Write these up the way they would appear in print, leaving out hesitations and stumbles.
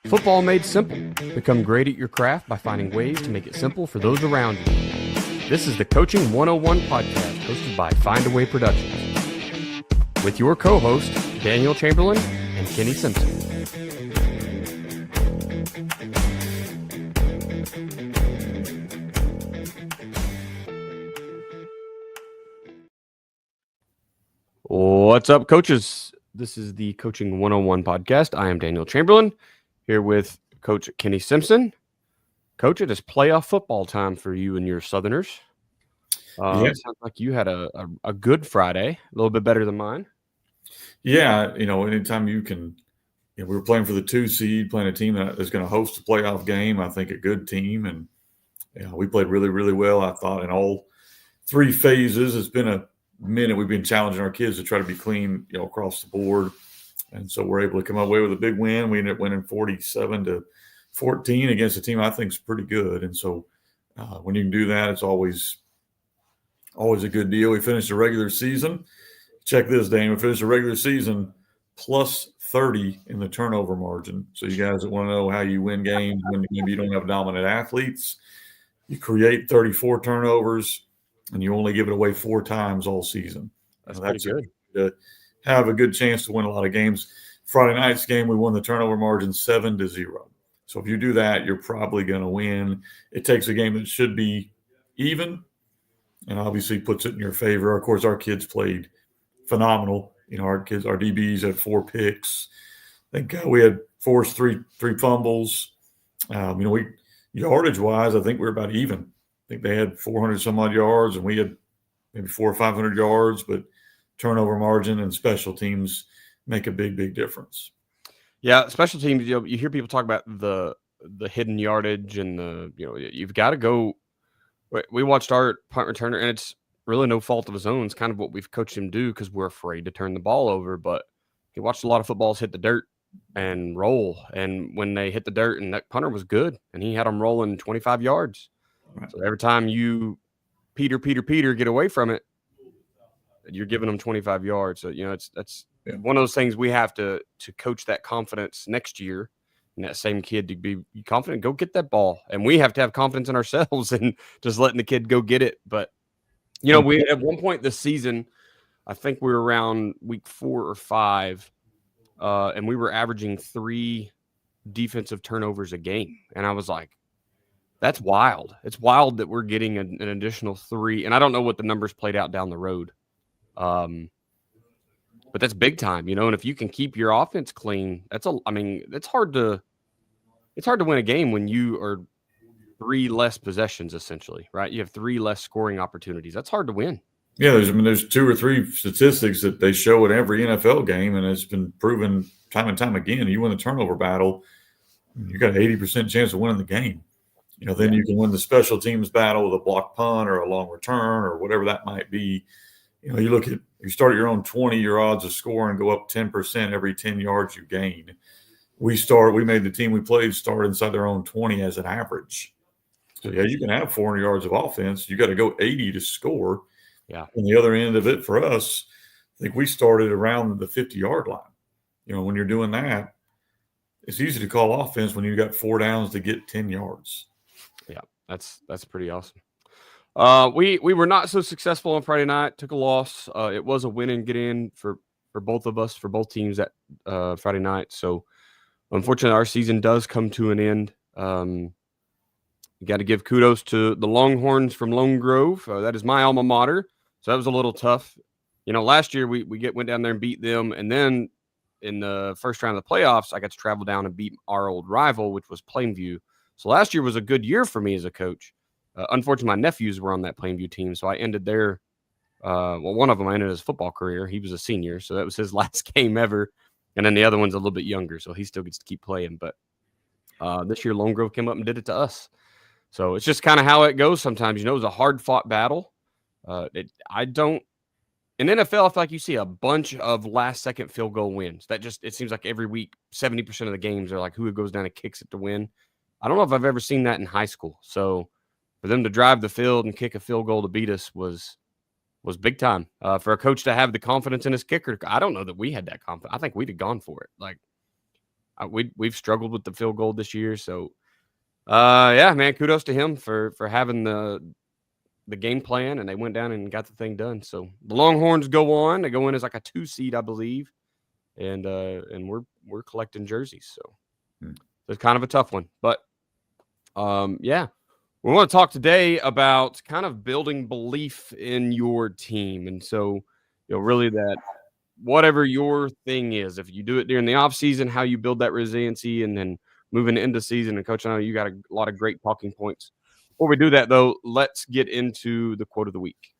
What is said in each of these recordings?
Football made simple. Become great at your craft by finding ways to make it simple for those around you. This is the Coaching 101 podcast hosted by Find a Way Productions with your co-hosts Daniel Chamberlain and Kenny Simpson. What's up, coaches? This is the Coaching 101 podcast. I am Daniel Chamberlain here with Coach Kenny Simpson. Coach, it is playoff football time for you and your Southerners. It sounds like you had a good Friday, a little bit better than mine. Yeah, anytime you can, we were playing for the 2 seed, playing a team that is going to host a playoff game. I think a good team, and we played really, really well. I thought in all 3 phases. It's been a minute. We've been challenging our kids to try to be clean, across the board, and so we're able to come away with a big win. We ended up winning 47-14 against a team I think is pretty good, and so when you can do that, it's always a good deal. We finished the regular season. Check this, Dane. We finished the regular season plus 30 in the turnover margin. So you guys that want to know how you win games when maybe you don't have dominant athletes, you create 34 turnovers, and you only give it away 4 times all season. That's pretty good. To have a good chance to win a lot of games. Friday night's game, we won the turnover margin 7-0. So if you do that, you're probably going to win. It takes a game that should be even and obviously puts it in your favor. Of course, our kids played phenomenal. Our DBs had 4 picks. I think we had forced three fumbles. Yardage-wise, I think we were about even. I think they had 400 some odd yards, and we had maybe 400 or 500 yards. But turnover margin and special teams make a big, big difference. Yeah, special teams. You hear people talk about the hidden yardage and you've got to go. We watched our punt returner, and it's really no fault of his own. It's kind of what we've coached him to do because we're afraid to turn the ball over. But he watched a lot of footballs hit the dirt and roll, and when they hit the dirt, and that punter was good, and he had them rolling 25 yards. Right. So every time you Peter get away from it, you're giving them 25 yards. So that's one of those things we have to coach that confidence next year. And that same kid to be confident, go get that ball. And we have to have confidence in ourselves and just letting the kid go get it. But, we at one point this season, I think we were around week 4 or 5, and we were averaging 3 defensive turnovers a game. And I was like, that's wild. It's wild that we're getting an additional 3. And I don't know what the numbers played out down the road. But that's big time, and if you can keep your offense clean, it's hard to win a game when you are 3 less possessions, essentially, right? You have 3 less scoring opportunities. That's hard to win. Yeah, there's 2 or 3 statistics that they show at every NFL game, and it's been proven time and time again. You win the turnover battle, you got an 80% chance of winning the game. Then you can win the special teams battle with a blocked punt or a long return or whatever that might be. You start at your own 20, your odds of scoring go up 10% every 10 yards you gain. We made the team we played start inside their own 20 as an average. So, you can have 400 yards of offense. You got to go 80 to score. Yeah. On the other end of it for us, I think we started around the 50-yard line. When you're doing that, it's easy to call offense when you got 4 downs to get 10 yards. Yeah, that's pretty awesome. We were not so successful on Friday night. Took a loss. It was a win and get in for both of us, for both teams that Friday night. So, unfortunately, our season does come to an end. You got to give kudos to the Longhorns from Lone Grove. That is my alma mater. So that was a little tough. Last year we went down there and beat them, and then in the first round of the playoffs, I got to travel down and beat our old rival, which was Plainview. So last year was a good year for me as a coach. Unfortunately, my nephews were on that Plainview team, so I ended their one of them I ended his football career. He was a senior, so that was his last game ever. And then the other one's a little bit younger, so he still gets to keep playing. But this year, Lone Grove came up and did it to us. So it's just kind of how it goes sometimes. It was a hard-fought battle. In NFL, I feel like you see a bunch of last-second field goal wins. It seems like every week, 70% of the games are like who goes down and kicks it to win. I don't know if I've ever seen that in high school. So for them to drive the field and kick a field goal to beat us was was big time. For a coach to have the confidence in his kicker, I don't know that we had that confidence. I think we'd have gone for it. Like we've struggled with the field goal this year, so yeah, man, kudos to him for having the game plan, and they went down and got the thing done. So the Longhorns go on. They go in as like a 2 seed, I believe, and we're collecting jerseys. So it's kind of a tough one, but yeah. We want to talk today about kind of building belief in your team. And so, really that whatever your thing is, if you do it during the off season, how you build that resiliency, and then moving into season. And Coach, I know you got a lot of great talking points. Before we do that, though, let's get into the quote of the week.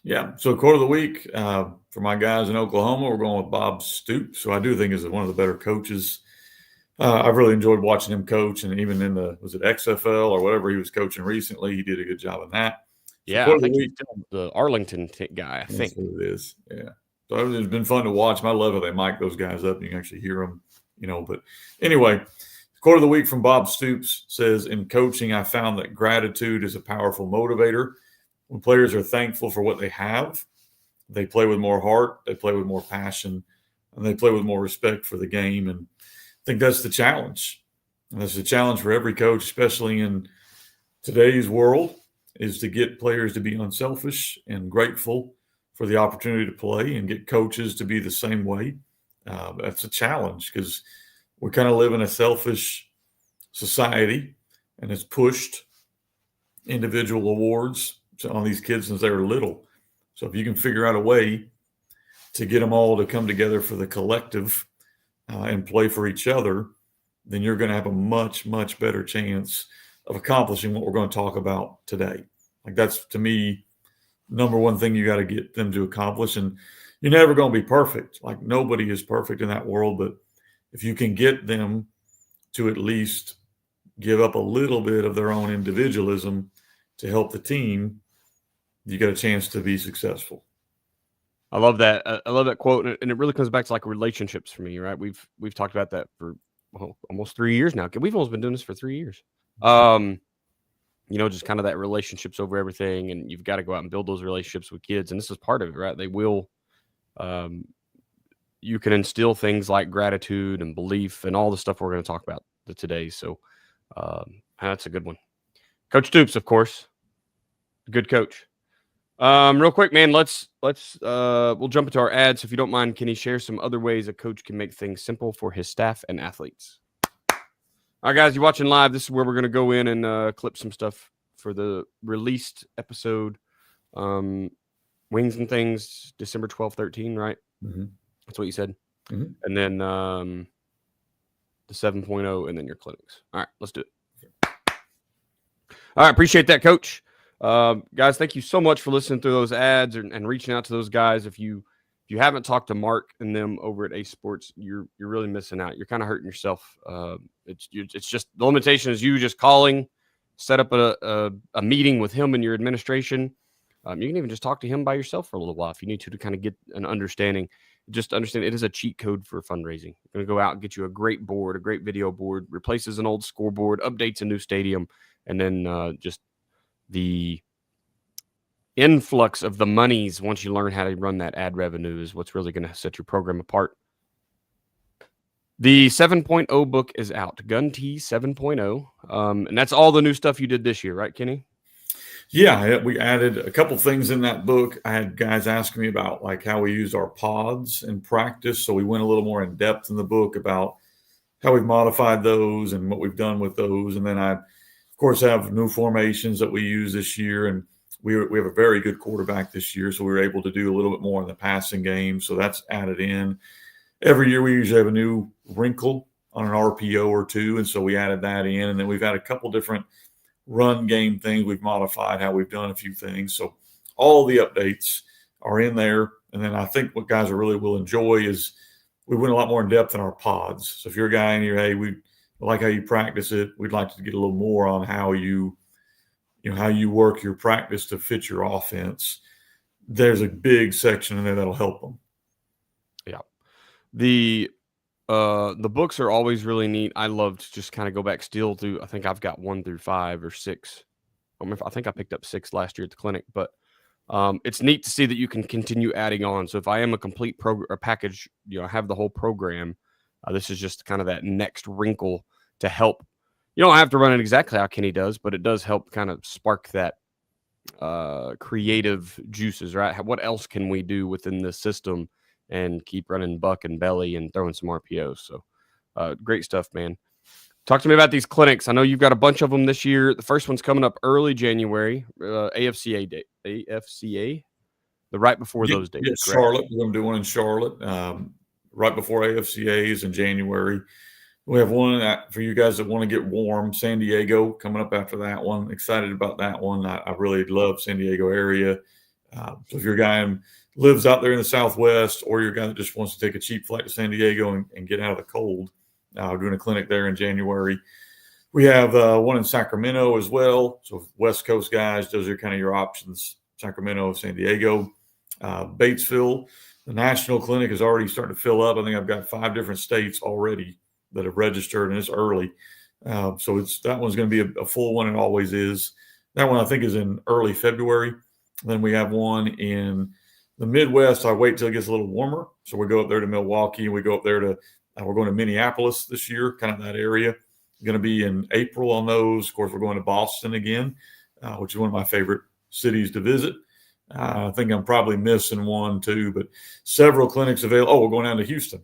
Yeah. So quote of the week for my guys in Oklahoma, we're going with Bob Stoops, who I do think is one of the better coaches. I've really enjoyed watching him coach, and even in was it XFL or whatever he was coaching recently, he did a good job in that. So yeah, I think he's still the Arlington guy, I think. That's what it is, yeah. So it's been fun to watch. I love how they mic those guys up and you can actually hear them, But anyway, quote of the week from Bob Stoops says, "In coaching, I found that gratitude is a powerful motivator. When players are thankful for what they have, they play with more heart, they play with more passion, and they play with more respect for the game." And I think that's the challenge. And that's the challenge for every coach, especially in today's world, is to get players to be unselfish and grateful for the opportunity to play, and get coaches to be the same way. That's a challenge because we kind of live in a selfish society, and it's pushed individual awards on these kids since they were little. So if you can figure out a way to get them all to come together for the collective and play for each other, then you're going to have a much, much better chance of accomplishing what we're going to talk about today. Like that's, to me, number one thing you got to get them to accomplish. And you're never going to be perfect. Like nobody is perfect in that world. But if you can get them to at least give up a little bit of their own individualism to help the team, you got a chance to be successful. I love that. I love that quote, and it really comes back to like relationships for me, right? We've talked about that for almost 3 years now. We've almost been doing this for 3 years. Just kind of that relationships over everything, and you've got to go out and build those relationships with kids, and this is part of it, right? They will. You can instill things like gratitude and belief and all the stuff we're going to talk about today. So that's a good one. Coach Stoops, of course, good coach. Real quick, man, we'll jump into our ads. If you don't mind, can you share some other ways a coach can make things simple for his staff and athletes? All right, guys, you're watching live. This is where we're going to go in and clip some stuff for the released episode. Wings and Things, December 12, 13, right? Mm-hmm. That's what you said. Mm-hmm. And then the 7.0 and then your clinics. All right, let's do it. All right, appreciate that, Coach. Guys, thank you so much for listening through those ads and reaching out to those guys. If you haven't talked to Mark and them over at Ace Sports, you're really missing out. You're kind of hurting yourself. It's just the limitation is you just calling, set up a meeting with him and your administration. You can even just talk to him by yourself for a little while if you need to kind of get an understanding. Just understand it is a cheat code for fundraising. We're going to go out and get you a great board, a great video board, replaces an old scoreboard, updates a new stadium, and then just the influx of the monies once you learn how to run that ad revenue is what's really going to set your program apart. The 7.0 book is out, Gun T 7.0. And that's all the new stuff you did this year, right, Kenny? Yeah, we added a couple things in that book. I had guys asking me about like how we used our pods in practice. So we went a little more in depth in the book about how we've modified those and what we've done with those. And then I, of course, have new formations that we use this year. And we have a very good quarterback this year. So we were able to do a little bit more in the passing game. So that's added in. Every year we usually have a new wrinkle on an RPO or two. And so we added that in. And then we've had a couple different run game things we've modified, how we've done a few things. So all the updates are in there. And then I think what guys really will enjoy is we went a lot more in depth in our pods. So if you're a guy in here, hey, we like how you practice it. We'd like to get a little more on how you work your practice to fit your offense. There's a big section in there that'll help them. Yeah. The books are always really neat. I love to just kind of go back still through. I think I've got 1 through 5 or 6. I think I picked up 6 last year at the clinic, but it's neat to see that you can continue adding on. So if I am a complete package, I have the whole program. This is just kind of that next wrinkle to help. You don't have to run it exactly how Kenny does, but it does help kind of spark that creative juices, right? What else can we do within this system and keep running buck and belly and throwing some RPOs? So great stuff, man. Talk to me about these clinics. I know you've got a bunch of them this year. The first one's coming up early January, AFCA day, AFCA, the right before those days. Yeah, Charlotte. We're going to do one in Charlotte right before AFCA's in January. We have one for you guys that want to get warm. San Diego coming up after that one. Excited about that one. I really love San Diego area. So if you're a guy who lives out there in the Southwest, or you're a guy that just wants to take a cheap flight to San Diego and get out of the cold, we're doing a clinic there in January. We have one in Sacramento as well. So West Coast guys, those are kind of your options. Sacramento, San Diego, Batesville. The national clinic is already starting to fill up. I think I've got 5 different states already that have registered, and it's early. So that one's going to be a full one. It always is. That one I think is in early February. Then we have one in the Midwest. I wait till it gets a little warmer. So we go up there to Milwaukee, and we go up there to we're going to Minneapolis this year, kind of that area. Going to be in April on those. Of course, we're going to Boston again, which is one of my favorite cities to visit. I think I'm probably missing one too, but several clinics available. Oh, we're going down to Houston.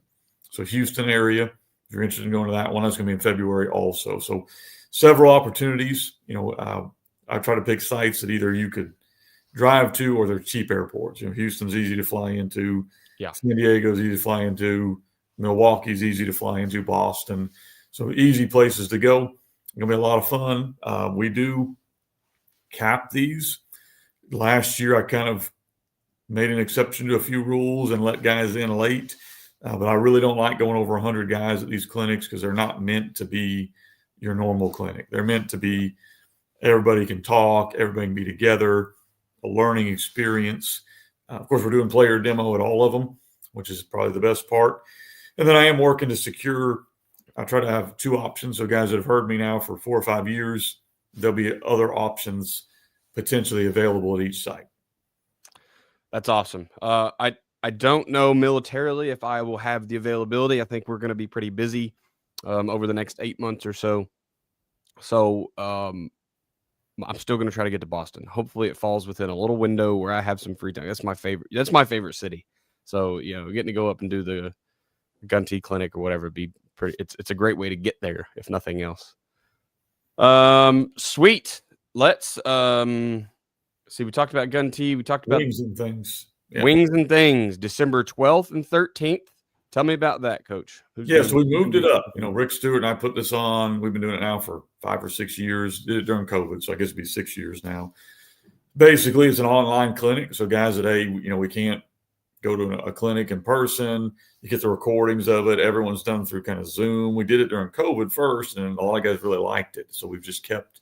So Houston area. If you're interested in going to that one, that's going to be in February also. So several opportunities. I try to pick sites that either you could drive to or they're cheap airports. Houston's easy to fly into. Yeah. San Diego's easy to fly into. Milwaukee's easy to fly into. Boston. So easy places to go. It's going to be a lot of fun. We do cap these. Last year, I kind of made an exception to a few rules and let guys in late. But I really don't like going over 100 guys at these clinics because they're not meant to be your normal clinic. They're meant to be everybody can talk, everybody can be together, a learning experience. Of course, we're doing player demo at all of them, which is probably the best part. And then I am working to secure. I try to have 2 options. So guys that have heard me now for 4 or 5 years, there'll be other options potentially available at each site. That's awesome. I don't know militarily if I will have the availability. I think we're going to be pretty busy over the next 8 months or so. So I'm still going to try to get to Boston. Hopefully it falls within a little window where I have some free time. That's my favorite city. So, getting to go up and do the gun tea clinic or whatever would be pretty. It's a great way to get there, if nothing else. Sweet. Let's see. We talked about gun tea. We talked about wings and things. Yeah. Wings and things. December 12th and 13th. Tell me about that, Coach. So we moved it up. Rick Stewart and I put this on. We've been doing it now for 5 or 6 years. Did it during COVID, so I guess it'd be 6 years now. Basically, it's an online clinic. So guys that we can't go to a clinic in person. You get the recordings of it. Everyone's done through kind of Zoom. We did it during COVID first, and a lot of guys really liked it. So we've just kept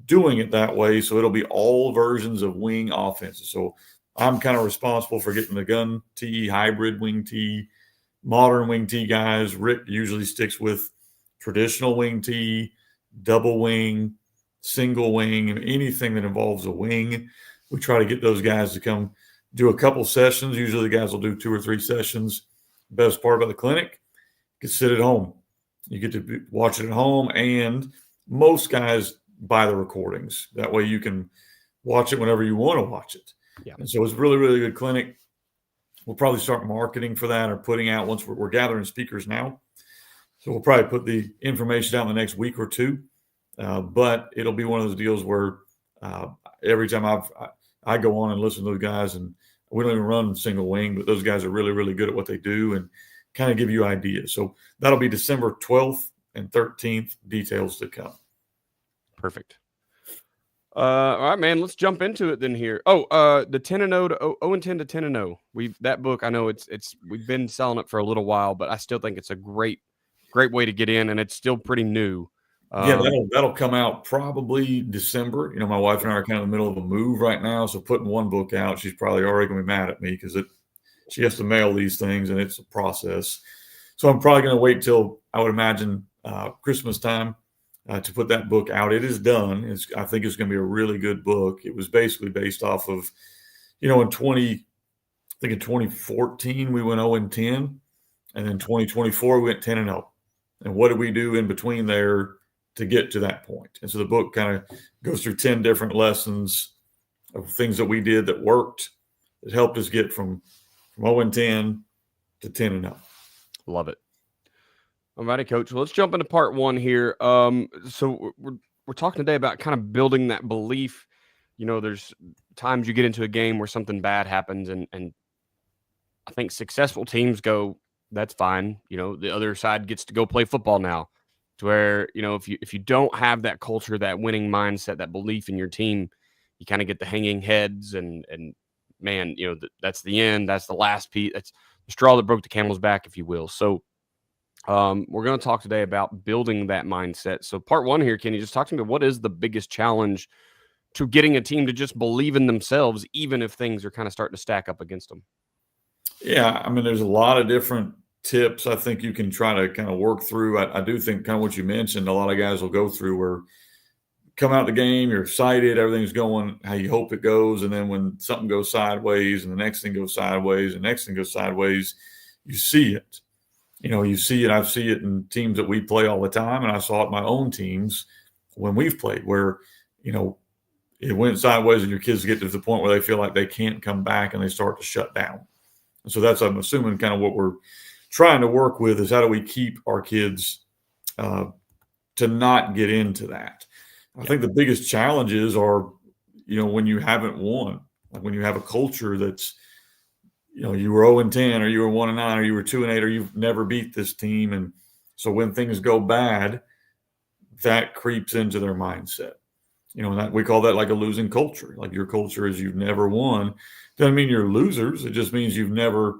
doing it that way. So it'll be all versions of wing offenses. So I'm kind of responsible for getting the gun tee, hybrid wing tee, modern wing tee guys. Rick usually sticks with traditional wing tee, double wing, single wing, and anything that involves a wing. We try to get those guys to come do a couple sessions. Usually the guys will do 2 or 3 sessions. Best part about the clinic, you can sit at home. You get to watch it at home, and most guys buy the recordings. That way you can watch it whenever you want to watch it. Yeah. And so it's a really, really good clinic. We'll probably start marketing for that or putting out once we're gathering speakers now. So we'll probably put the information out in the next week or 2. But it'll be one of those deals where every time I go on and listen to those guys, and we don't even run single wing, but those guys are really, really good at what they do and kind of give you ideas. So that'll be December 12th and 13th, details to come. Perfect. All right, man, let's jump into it then here. The 10-0 to 0-10 to 10-0. That book, I know we've been selling it for a little while, but I still think it's a great way to get in, and it's still pretty new. That'll come out probably December. My wife and I are kind of in the middle of a move right now, so putting one book out, she's probably already going to be mad at me because she has to mail these things, and it's a process. So I'm probably going to wait till, I would imagine, Christmas time to put that book out. It is done. I think it's going to be a really good book. It was basically based off of in 2014 we went 0-10, and then 2024 we went 10-0. And what did we do in between there to get to that point? And so the book kind of goes through 10 different lessons of things that we did that worked, that helped us get from 0-10 to 10-0. Love it. All righty, Coach. Well, let's jump into part one here. So we're talking today about kind of building that belief. There's times you get into a game where something bad happens, and I think successful teams go, that's fine. The other side gets to go play football now. To where, if you don't have that culture, that winning mindset, that belief in your team, you kind of get the hanging heads and man, that's the end. That's the last piece. That's the straw that broke the camel's back, if you will. So we're going to talk today about building that mindset. So part one here, can you just talk to me? What is the biggest challenge to getting a team to just believe in themselves, even if things are kind of starting to stack up against them? Yeah, I mean, there's a lot of different tips I think you can try to kind of work through. I do think kind of what you mentioned, a lot of guys will go through where come out the game, you're excited, everything's going how you hope it goes, and then when something goes sideways and the next thing goes sideways and the next thing goes sideways, you see it. You see it. I see it in teams that we play all the time, and I saw it in my own teams when we've played where, it went sideways and your kids get to the point where they feel like they can't come back and they start to shut down. And so that's, I'm assuming, kind of what we're trying to work with is how do we keep our kids to not get into that. I think the biggest challenges are, when you haven't won, like when you have a culture that's, you were 0-10 or you were 1-9 or you were 2-8 or you've never beat this team. And so when things go bad, that creeps into their mindset. And that, we call that like a losing culture. Like your culture is you've never won. Doesn't mean you're losers. It just means you've never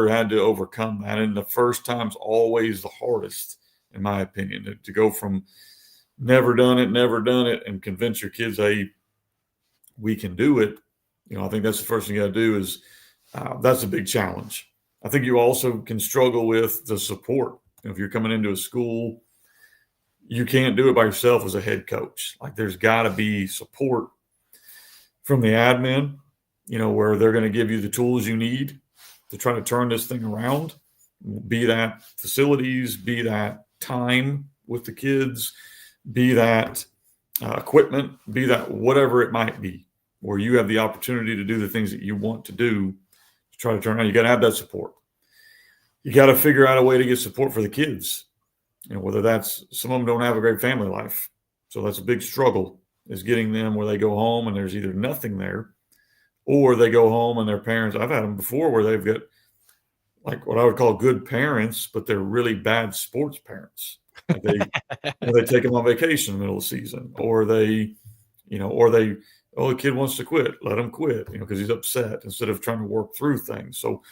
had to overcome that. And the first time's always the hardest, in my opinion, to go from never done it and convince your kids, hey, we can do it. I think that's the first thing you got to do is that's a big challenge. I think you also can struggle with the support. If you're coming into a school, you can't do it by yourself as a head coach. Like there's got to be support from the admin, where they're going to give you the tools you need to try to turn this thing around, be that facilities, be that time with the kids, be that equipment, be that whatever it might be, where you have the opportunity to do the things that you want to do to try to turn around. You got to have that support. You got to figure out a way to get support for the kids. Whether that's, some of them don't have a great family life. So that's a big struggle, is getting them where they go home and there's either nothing there, or they go home and their parents, I've had them before where they've got like what I would call good parents, but they're really bad sports parents. Like they take them on vacation in the middle of the season, or the kid wants to quit, let him quit, because he's upset, instead of trying to work through things. So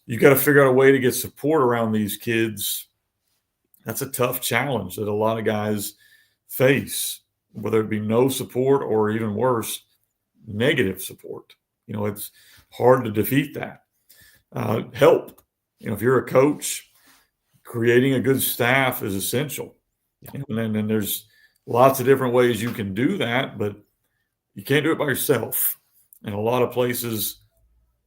you got to figure out a way to get support around these kids. That's a tough challenge that a lot of guys face, whether it be no support or even worse, negative support. It's hard to defeat that. Help. If you're a coach, creating a good staff is essential. And then there's lots of different ways you can do that, but you can't do it by yourself. And a lot of places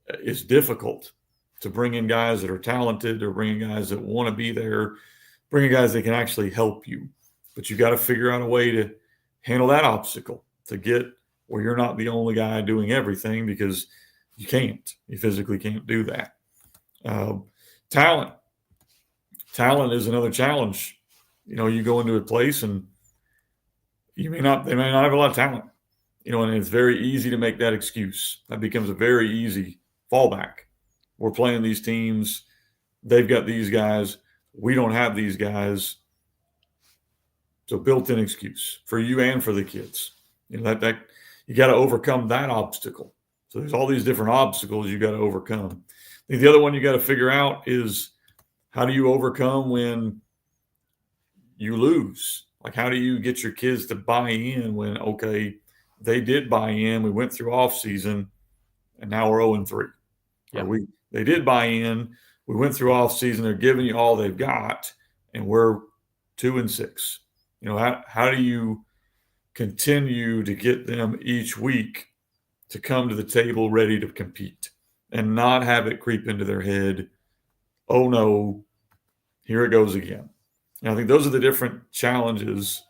it's difficult to bring in guys that are talented, or bring in guys that want to be there, bring in guys that can actually help you. But you got to figure out a way to handle that obstacle, to get where you're not the only guy doing everything, because you can't. You physically can't do that. Talent is another challenge. You go into a place and they may not have a lot of talent, and it's very easy to make that excuse. That becomes a very easy fallback. We're playing these teams. They've got these guys. We don't have these guys. So built-in excuse for you and for the kids. That you got to overcome that obstacle. So there's all these different obstacles you got to overcome. I think the other one you got to figure out is, how do you overcome when you lose? Like, how do you get your kids to buy in when, okay, they did buy in, we went through off season, and now we're 0-3. Yeah. They did buy in, we went through off season, they're giving you all they've got, and we're 2-6. How do you continue to get them each week to come to the table ready to compete and not have it creep into their head, oh no, here it goes again. And I think those are the different challenges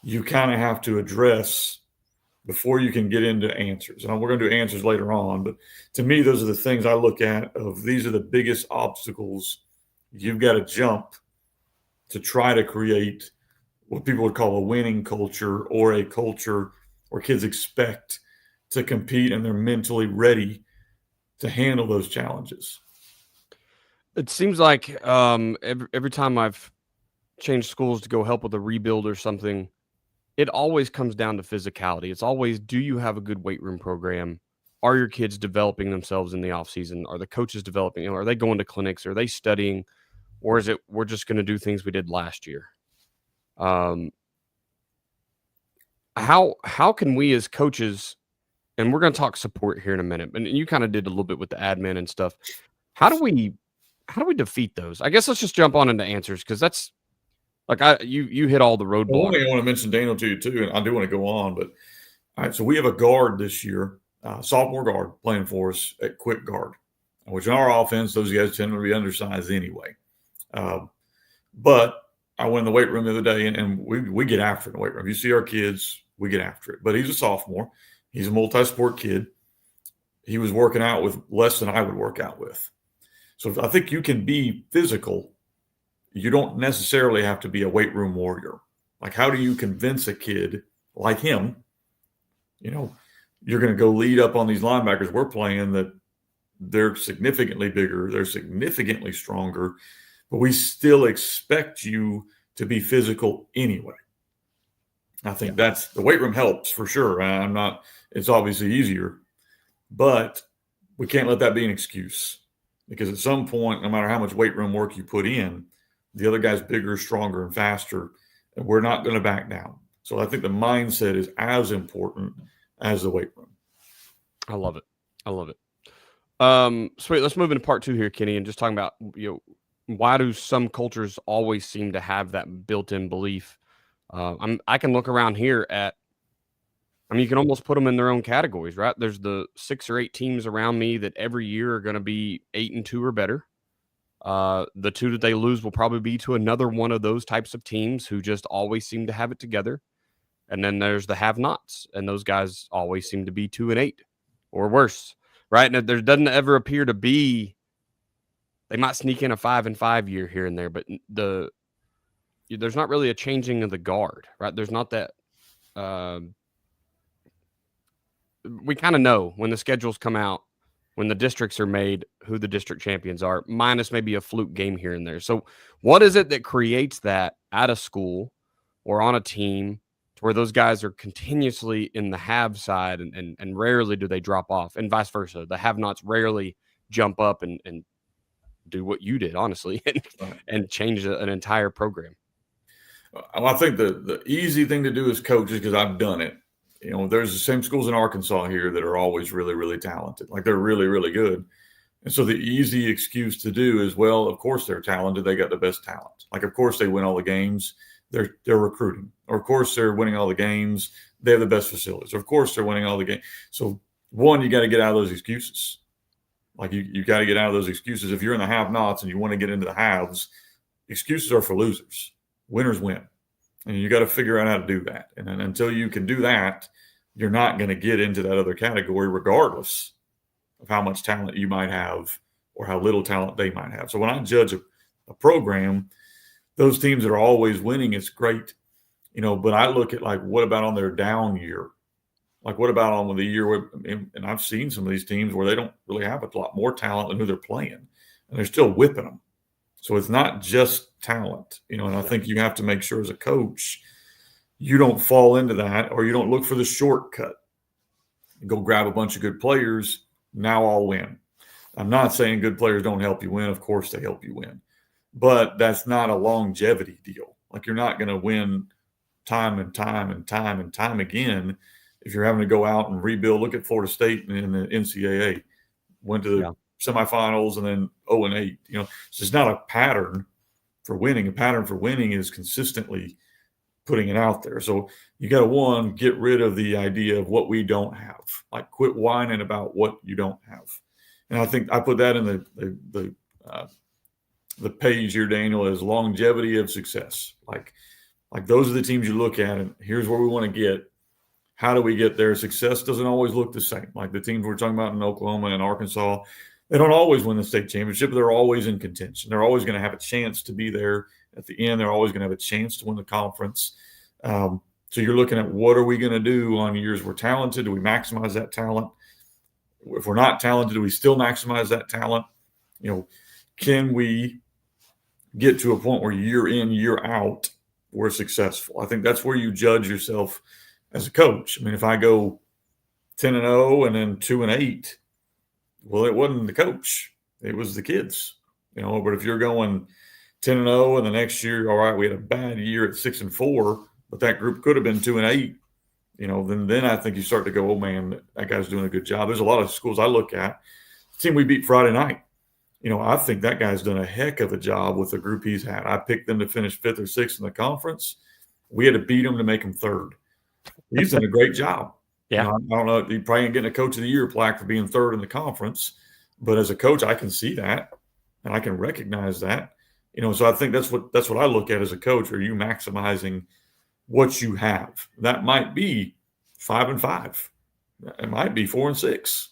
you kind of have to address before you can get into answers. And we're going to do answers later on, but to me, those are the things I look at of these are the biggest obstacles you've got to jump to try to create what people would call a winning culture, or a culture where kids expect to compete and they're mentally ready to handle those challenges. It seems like every time I've changed schools to go help with a rebuild or something, it always comes down to physicality. It's always, do you have a good weight room program? Are your kids developing themselves in the off season? Are the coaches developing? Are they going to clinics? Are they studying? Or is it we're just going to do things we did last year? How can we as coaches, and we're going to talk support here in a minute, and you kind of did a little bit with the admin and stuff. How do we defeat those? I guess let's just jump on into answers, because that's like you hit all the roadblocks. Well, one thing I want to mention Daniel to you too, and I do want to go on, but all right, so we have a guard this year, sophomore guard playing for us at quick guard, which in our offense, those guys tend to be undersized anyway. But I went in the weight room the other day, and we get after it in the weight room. You see our kids, we get after it. But he's a sophomore. He's a multi-sport kid. He was working out with less than I would work out with. So I think you can be physical. You don't necessarily have to be a weight room warrior. Like, how do you convince a kid like him, you're going to go lead up on these linebackers we're playing, that they're significantly bigger, they're significantly stronger, but we still expect you to be physical anyway. I think that's the weight room helps for sure. It's obviously easier, but we can't let that be an excuse, because at some point, no matter how much weight room work you put in, the other guy's bigger, stronger, and faster, and we're not going to back down. So I think the mindset is as important as the weight room. I love it. Sweet. Let's move into part 2 here, Kenny, and just talking about, why do some cultures always seem to have that built-in belief? I can look around here at, you can almost put them in their own categories, right? There's the 6 or 8 teams around me that every year are going to be 8-2 or better. The 2 that they lose will probably be to another one of those types of teams who just always seem to have it together. And then there's the have-nots, and those guys always seem to be 2-8 or worse, right? And there doesn't ever appear to be, they might sneak in a 5-5 year here and there, but there's not really a changing of the guard, right? There's not that. We kind of know when the schedules come out, when the districts are made, who the district champions are, minus maybe a fluke game here and there. So what is it that creates that at a school or on a team to where those guys are continuously in the have side, and rarely do they drop off, and vice versa? The have-nots rarely jump up and do what you did, honestly, and change an entire program. I think the easy thing to do as coaches, because I've done it, there's the same schools in Arkansas here that are always really, really talented. Like, they're really, really good. And so the easy excuse to do is, well, of course they're talented. They got the best talent. Like, of course they win all the games. They're recruiting. Or, of course, they're winning all the games. They have the best facilities. Or, of course, they're winning all the games. So, one, you got to get out of those excuses. Like, you got to get out of those excuses. If you're in the have-nots and you want to get into the haves, excuses are for losers. Winners win. And you got to figure out how to do that. And then until you can do that, you're not going to get into that other category, regardless of how much talent you might have or how little talent they might have. So when I judge a program, those teams that are always winning, it's great, but I look at, like, what about on their down year? Like, what about on the year where, and I've seen some of these teams where they don't really have a lot more talent than who they're playing, and they're still whipping them. So it's not just talent, and I think you have to make sure as a coach, you don't fall into that, or you don't look for the shortcut. Go grab a bunch of good players. Now I'll win. I'm not saying good players don't help you win. Of course they help you win. But that's not a longevity deal. Like, you're not going to win time and time and time and time again if you're having to go out and rebuild. Look at Florida State in the NCAA. Went to the semifinals and then 0-8. So it's not a pattern for winning. A pattern for winning is consistently putting it out there. So you got to, get rid of the idea of what we don't have. Like, quit whining about what you don't have. And I think I put that in the page here, Daniel, as longevity of success. Like those are the teams you look at, and here's where we want to get. How do we get there? Success doesn't always look the same. Like the teams we're talking about in Oklahoma and Arkansas, they don't always win the state championship, but they're always in contention. They're always going to have a chance to be there at the end. They're always going to have a chance to win the conference. So you're looking at, what are we going to do on years we're talented? Do we maximize that talent? If we're not talented, do we still maximize that talent? Can we get to a point where year in, year out, we're successful? I think that's where you judge yourself as a coach. I mean, if I go 10-0 and then 2-8, well, it wasn't the coach, it was the kids. But if you're going 10-0 and the next year, all right, we had a bad year at 6-4, but that group could have been 2-8, then I think you start to go, oh man, that guy's doing a good job. There's a lot of schools I look at. The team we beat Friday night, I think that guy's done a heck of a job with the group he's had. I picked them to finish 5th or 6th in the conference. We had to beat him to make him 3rd. He's done a great job. Yeah. I don't know. He probably ain't getting a Coach of the Year plaque for being 3rd in the conference, but as a coach, I can see that and I can recognize that. So I think that's what I look at as a coach. Are you maximizing what you have? That might be 5-5. It might be 4-6.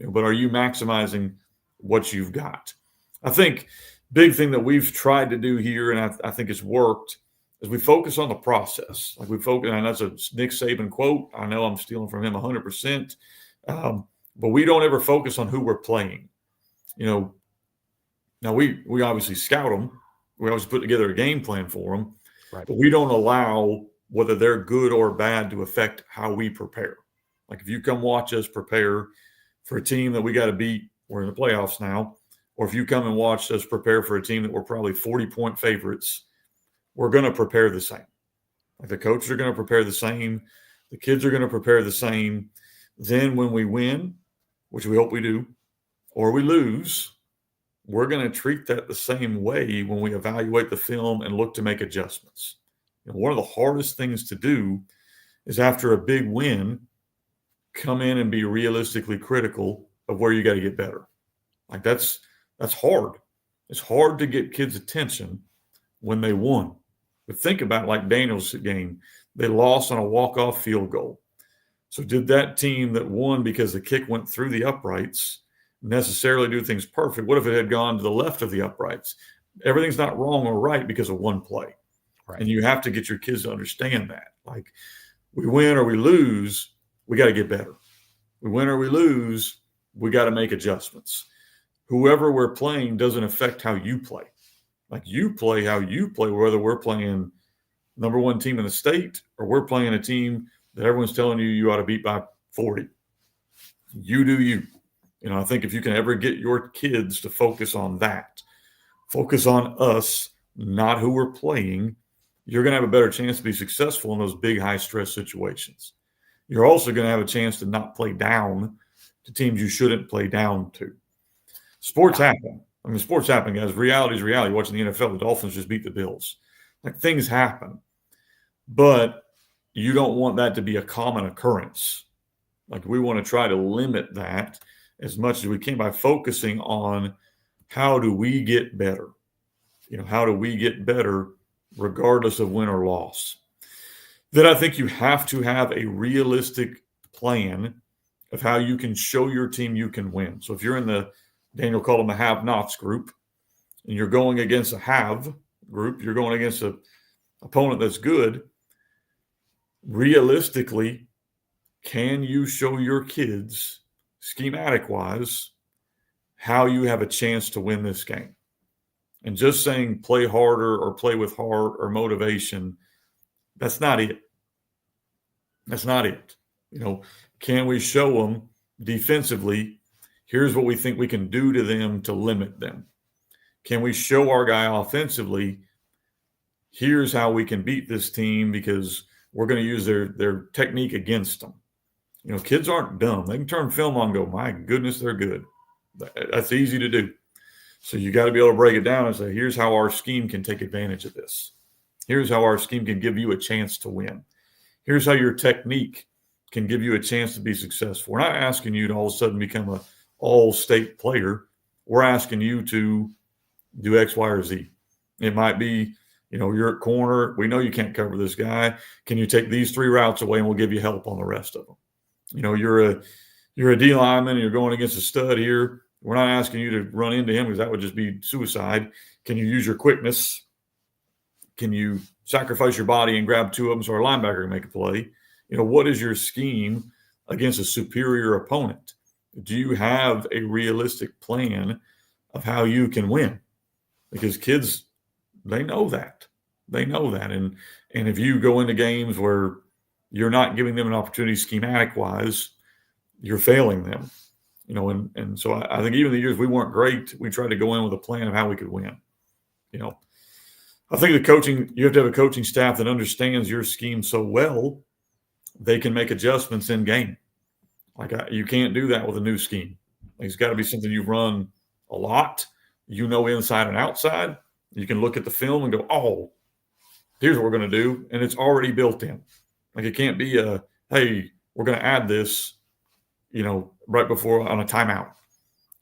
But are you maximizing what you've got? I think big thing that we've tried to do here, and I think it's worked, is we focus on the process. Like we focus, and that's a Nick Saban quote. I know I'm stealing from him 100%, but we don't ever focus on who we're playing. Now we obviously scout them. We always put together a game plan for them, right, but we don't allow whether they're good or bad to affect how we prepare. Like if you come watch us prepare for a team that we got to beat, we're in the playoffs now, or if you come and watch us prepare for a team that we're probably 40-point favorites, we're going to prepare the same. Like the coaches are going to prepare the same. The kids are going to prepare the same. Then when we win, which we hope we do, or we lose, we're going to treat that the same way when we evaluate the film and look to make adjustments. One of the hardest things to do is after a big win, come in and be realistically critical of where you got to get better. Like that's hard. It's hard to get kids' attention when they won. But think about it, like Daniel's game. They lost on a walk-off field goal. So did that team that won because the kick went through the uprights necessarily do things perfect? What if it had gone to the left of the uprights? Everything's not wrong or right because of one play. Right. And you have to get your kids to understand that. Like we win or we lose, we got to get better. We win or we lose, we got to make adjustments. Whoever we're playing doesn't affect how you play. Like you play how you play, whether we're playing number one team in the state or we're playing a team that everyone's telling you ought to beat by 40. You do you. I think if you can ever get your kids to focus on that, focus on us, not who we're playing, you're going to have a better chance to be successful in those big high-stress situations. You're also going to have a chance to not play down to teams you shouldn't play down to. Sports happen. I mean, sports happen, guys. Reality is reality. Watching the NFL, the Dolphins just beat the Bills. Like things happen. But you don't want that to be a common occurrence. Like we want to try to limit that as much as we can by focusing on how do we get better? How do we get better regardless of win or loss? Then I think you have to have a realistic plan of how you can show your team you can win. So if you're in the, Daniel called them a have-nots group, and you're going against a have group, you're going against an opponent that's good, realistically, can you show your kids, schematic-wise, how you have a chance to win this game? And just saying play harder or play with heart or motivation, that's not it. That's not it. Can we show them defensively, here's what we think we can do to them to limit them? Can we show our guy offensively, here's how we can beat this team because we're going to use their technique against them? Kids aren't dumb. They can turn film on and go, my goodness, they're good. That's easy to do. So you got to be able to break it down and say, here's how our scheme can take advantage of this. Here's how our scheme can give you a chance to win. Here's how your technique can give you a chance to be successful. We're not asking you to all of a sudden become an all-state player. We're asking you to do X, Y, or Z. It might be, you're at corner. We know you can't cover this guy. Can you take these 3 routes away and we'll give you help on the rest of them? You're a D lineman and you're going against a stud here. We're not asking you to run into him because that would just be suicide. Can you use your quickness? Can you sacrifice your body and grab 2 of them so our linebacker can make a play? What is your scheme against a superior opponent? Do you have a realistic plan of how you can win? Because kids, they know that. And if you go into games where you're not giving them an opportunity schematic-wise, you're failing them. And so I think even the years we weren't great, we tried to go in with a plan of how we could win. I think you have to have a coaching staff that understands your scheme so well, they can make adjustments in game. You can't do that with a new scheme. It's got to be something you've run a lot, inside and outside. You can look at the film and go, oh, here's what we're going to do. And it's already built in. It can't be hey, we're going to add this, right before on a timeout.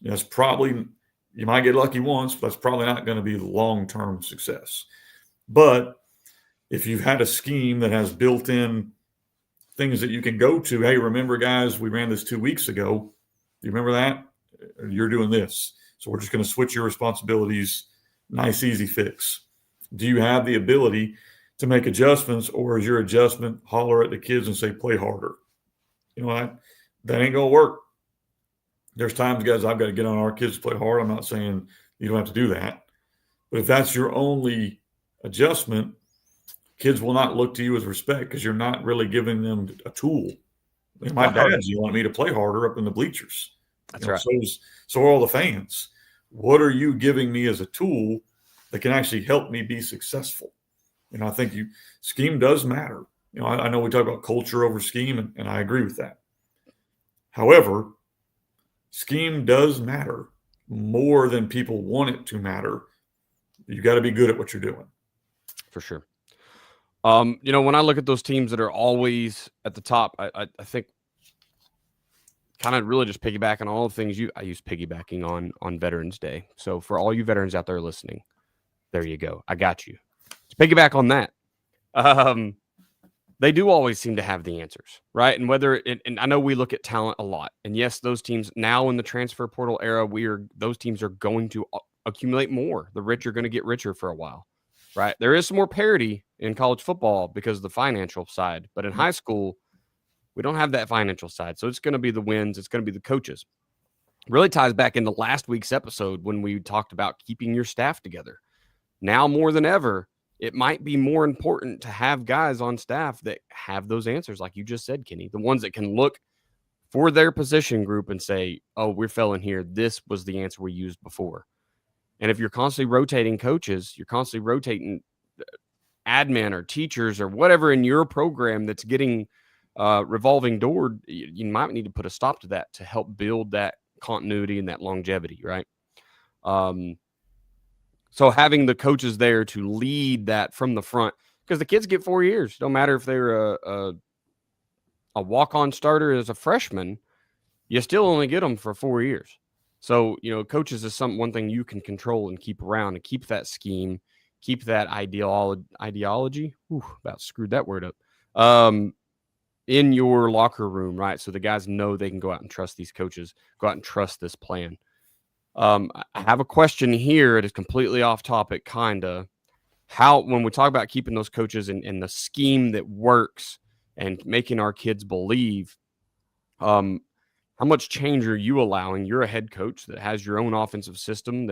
That's probably, you might get lucky once, but that's probably not going to be long-term success. But if you've had a scheme that has built-in things that you can go to, hey, remember, guys, we ran this 2 weeks ago. Do you remember that? You're doing this. So we're just going to switch your responsibilities. Nice, easy fix. Do you have the ability to make adjustments, or is your adjustment holler at the kids and say, play harder? That ain't going to work. There's times, guys, I've got to get on our kids to play hard. I'm not saying you don't have to do that. But if that's your only adjustment, kids will not look to you with respect because you're not really giving them a tool. My dads, you want me to play harder up in the bleachers. That's right. So are all the fans. What are you giving me as a tool that can actually help me be successful? I think scheme does matter. I know we talk about culture over scheme, and I agree with that. However, scheme does matter more than people want it to matter. You got to be good at what you're doing. For sure. When I look at those teams that are always at the top, I think kind of really just piggybacking on all the things I use piggybacking on Veterans Day. So for all you veterans out there listening, there you go. I got you. Just piggyback on that. They do always seem to have the answers, right? And and I know we look at talent a lot. And yes, those teams now in the transfer portal era, those teams are going to accumulate more. The rich are going to get richer for a while, right? There is some more parity in college football because of the financial side. But in high school, we don't have that financial side. So it's going to be the wins. It's going to be the coaches. Really ties back into last week's episode when we talked about keeping your staff together. Now more than ever, it might be more important to have guys on staff that have those answers, like you just said, Kenny, the ones that can look for their position group and say, oh, we're failing here. This was the answer we used before. And if you're constantly rotating coaches, you're constantly rotating admin or teachers or whatever in your program that's getting revolving door, you might need to put a stop to that to help build that continuity and that longevity, right? So having the coaches there to lead that from the front, because the kids get 4 years. Don't matter if they're a walk-on starter as a freshman, you still only get them for 4 years. So, coaches is one thing you can control and keep around and keep that scheme, keep that ideology. About screwed that word up. In your locker room, right? So the guys know they can go out and trust these coaches, go out and trust this plan. I have a question here. It is completely off topic, kind of. When we talk about keeping those coaches and the scheme that works and making our kids believe, how much change are you allowing? You're a head coach that has your own offensive system.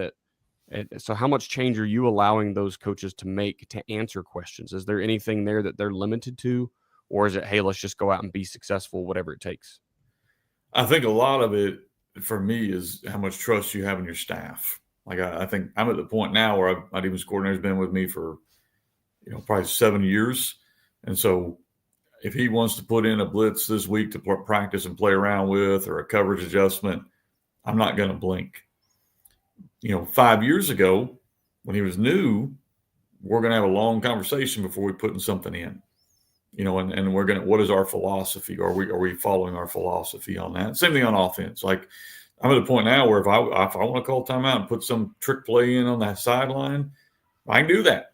So how much change are you allowing those coaches to make to answer questions? Is there anything there that they're limited to? Or is it, hey, let's just go out and be successful, whatever it takes? I think a lot of it, for me, is how much trust you have in your staff. I think I'm at the point now where my defense coordinator's been with me for, probably 7 years. And so if he wants to put in a blitz this week to practice and play around with, or a coverage adjustment, I'm not going to blink. 5 years ago when he was new, we're going to have a long conversation before we putting something in, and we're going to, what is our philosophy? Are we following our philosophy on that? Same thing on offense. Like, I'm at a point now where if I want to call timeout and put some trick play in on that sideline, I can do that,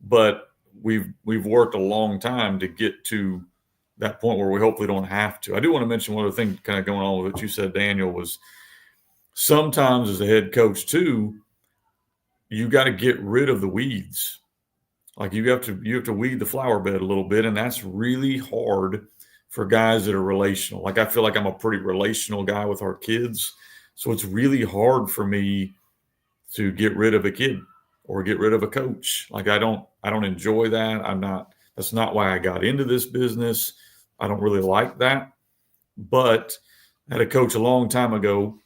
but we've worked a long time to get to that point where we hopefully don't have to. I do want to mention one other thing kind of going on with what you said, Daniel, was sometimes as a head coach too, you got to get rid of the weeds. Like you have to weed the flower bed a little bit, and that's really hard for guys that are relational. Like I feel like I'm a pretty relational guy with our kids, so it's really hard for me to get rid of a kid or get rid of a coach. Like I don't enjoy that. That's not why I got into this business. I don't really like that. But I had a coach a long time ago,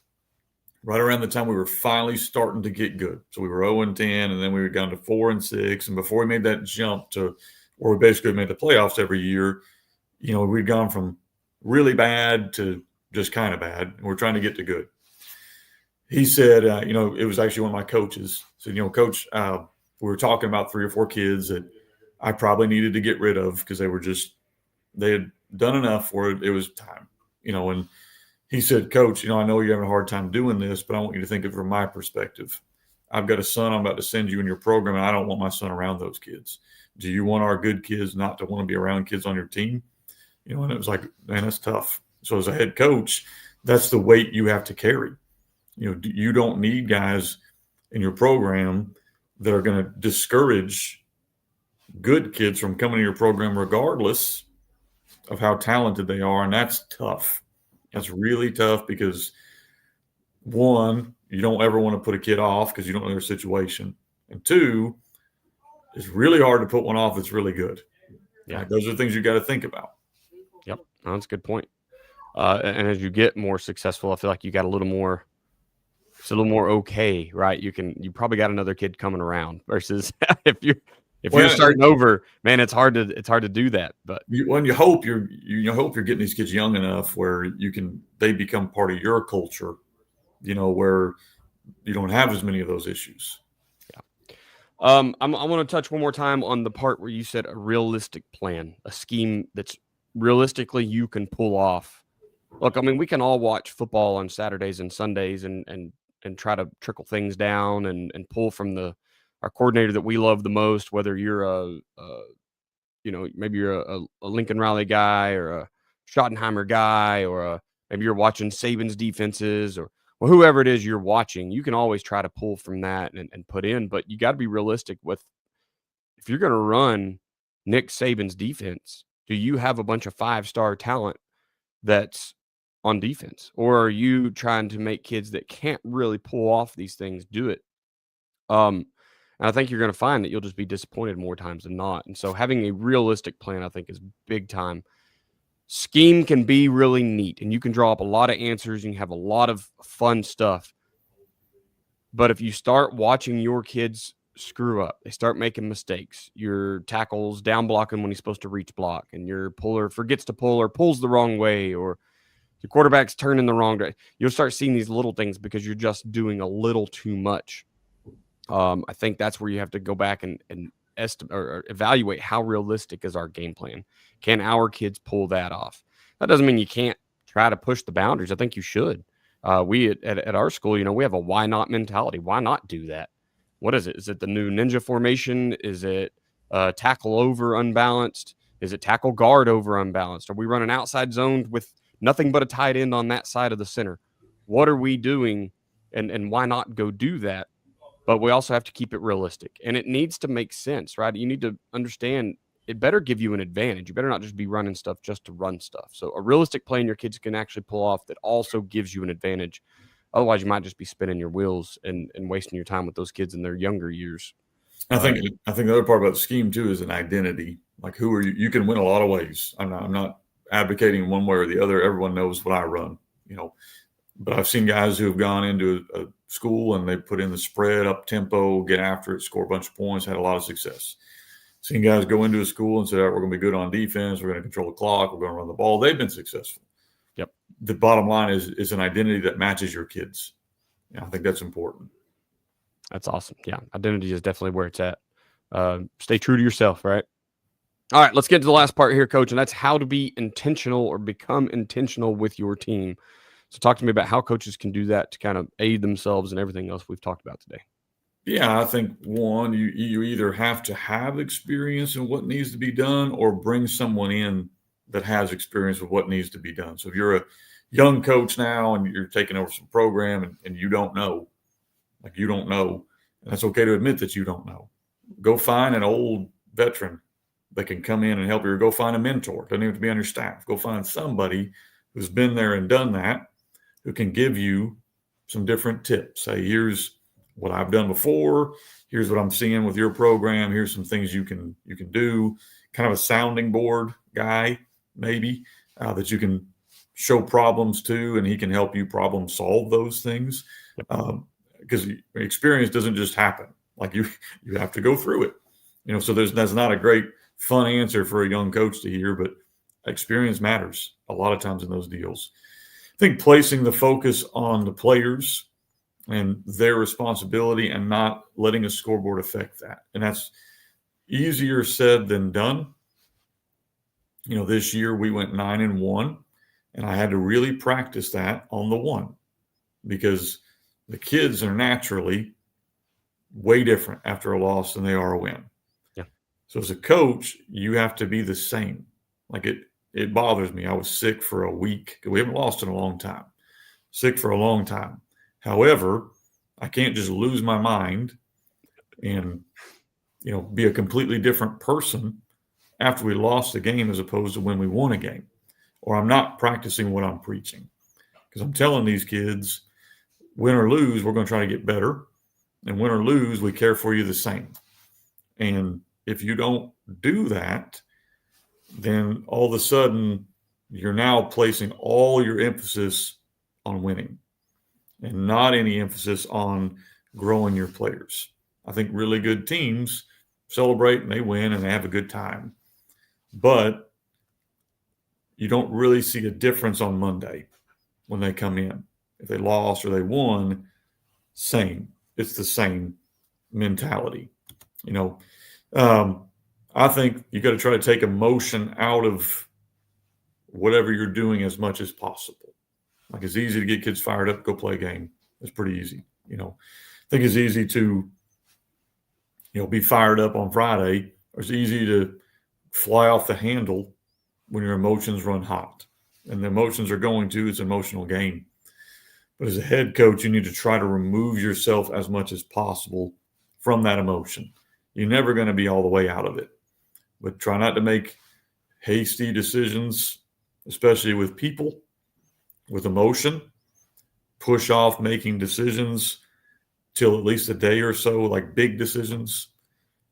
right around the time we were finally starting to get good. So we were 0-10, and then we were down to 4-6. And before we made that jump to where we basically made the playoffs every year, we'd gone from really bad to just kind of bad. And we're trying to get to good. He said, it was actually one of my coaches. Said, Coach, we were talking about 3 or 4 kids that I probably needed to get rid of because they had done enough where it was time, and he said, Coach, I know you're having a hard time doing this, but I want you to think of it from my perspective. I've got a son I'm about to send you in your program, and I don't want my son around those kids. Do you want our good kids not to want to be around kids on your team? And it was like, man, that's tough. So as a head coach, that's the weight you have to carry. You don't need guys in your program that are going to discourage good kids from coming to your program regardless of how talented they are, and that's tough. That's really tough because, one, you don't ever want to put a kid off because you don't know their situation. And 2, it's really hard to put one off that's really good. Yeah. Right? Those are things you got to think about. Yep. That's a good point. And as you get more successful, I feel like you got it's a little more okay, right? You probably got another kid coming around versus if you're starting over, man, it's hard to do that. But you hope you're getting these kids young enough where they become part of your culture, where you don't have as many of those issues. Yeah. I want to touch one more time on the part where you said a realistic plan, a scheme that's realistically you can pull off. Look, I mean, we can all watch football on Saturdays and Sundays and try to trickle things down and pull from our coordinator that we love the most, whether you're maybe you're a Lincoln Riley guy or a Schottenheimer guy, or maybe you're watching Saban's defenses or whoever it is you're watching. You can always try to pull from that and put in, but you got to be realistic with, if you're going to run Nick Saban's defense, do you have a bunch of 5-star talent that's on defense, or are you trying to make kids that can't really pull off these things do it? And I think you're going to find that you'll just be disappointed more times than not. And so having a realistic plan, I think, is big time. Scheme can be really neat, and you can draw up a lot of answers. You can have a lot of fun stuff. But if you start watching your kids screw up, they start making mistakes. Your tackle's down blocking when he's supposed to reach block, and your puller forgets to pull or pulls the wrong way, or your quarterback's turning the wrong direction. You'll start seeing these little things because you're just doing a little too much. I think that's where you have to go back and estimate or evaluate how realistic is our game plan. Can our kids pull that off? That doesn't mean you can't try to push the boundaries. I think you should. We at our school, we have a why not mentality. Why not do that? What is it? Is it the new ninja formation? Is it tackle over unbalanced? Is it tackle guard over unbalanced? Are we running outside zone with nothing but a tight end on that side of the center? What are we doing? And why not go do that? But we also have to keep it realistic, and it needs to make sense, right? You need to understand it better give you an advantage. You better not just be running stuff just to run stuff. So a realistic plan your kids can actually pull off that also gives you an advantage. Otherwise, you might just be spinning your wheels and wasting your time with those kids in their younger years. I think the other part about the scheme too is an identity. Like, who are you? You can win a lot of ways. I'm not advocating one way or the other. Everyone knows what I run, but I've seen guys who have gone into a school and they put in the spread, up tempo, get after it, score a bunch of points, had a lot of success. Seen guys go into a school and say, all right, we're going to be good on defense, we're going to control the clock, we're going to run the ball. They've been successful. Yep. The bottom line is an identity that matches your kids. I think that's important. That's awesome. Yeah, identity is definitely where it's at. Stay true to yourself, right? All right, let's get to the last part here, Coach, and that's how to be intentional or become intentional with your team. So talk to me about how coaches can do that to kind of aid themselves and everything else we've talked about today. Yeah, I think one, you either have to have experience in what needs to be done or bring someone in that has experience with what needs to be done. So if you're a young coach now and you're taking over some program and you don't know, and that's okay to admit that you don't know. Go find an old veteran that can come in and help you, or go find a mentor. Doesn't even have to be on your staff. Go find somebody who's been there and done that, who can give you some different tips. Say, here's what I've done before. Here's what I'm seeing with your program. Here's some things you can do. Kind of a sounding board guy, maybe, that you can show problems to, and he can help you problem solve those things. Because experience doesn't just happen. Like you have to go through it. So that's not a great fun answer for a young coach to hear, but experience matters a lot of times in those deals. I think placing the focus on the players and their responsibility and not letting a scoreboard affect that. And that's easier said than done. This year we went 9-1, and I had to really practice that on the one, because the kids are naturally way different after a loss than they are a win. Yeah. So as a coach, you have to be the same. Like it bothers me. I was sick for a week. We haven't lost in a long time. Sick for a long time. However, I can't just lose my mind and, be a completely different person after we lost the game as opposed to when we won a game. Or I'm not practicing what I'm preaching. Because I'm telling these kids, win or lose, we're going to try to get better. And win or lose, we care for you the same. And if you don't do that, then all of a sudden you're now placing all your emphasis on winning and not any emphasis on growing your players. I think really good teams celebrate and they win and they have a good time. But you don't really see a difference on Monday when they come in. If they lost or they won, same. It's the same mentality. I think you got to try to take emotion out of whatever you're doing as much as possible. Like, it's easy to get kids fired up, go play a game. It's pretty easy. I think it's easy to, be fired up on Friday, or it's easy to fly off the handle when your emotions run hot. And the emotions are going to, it's an emotional game. But as a head coach, you need to try to remove yourself as much as possible from that emotion. You're never going to be all the way out of it. But try not to make hasty decisions, especially with people, with emotion. Push off making decisions till at least a day or so, like big decisions,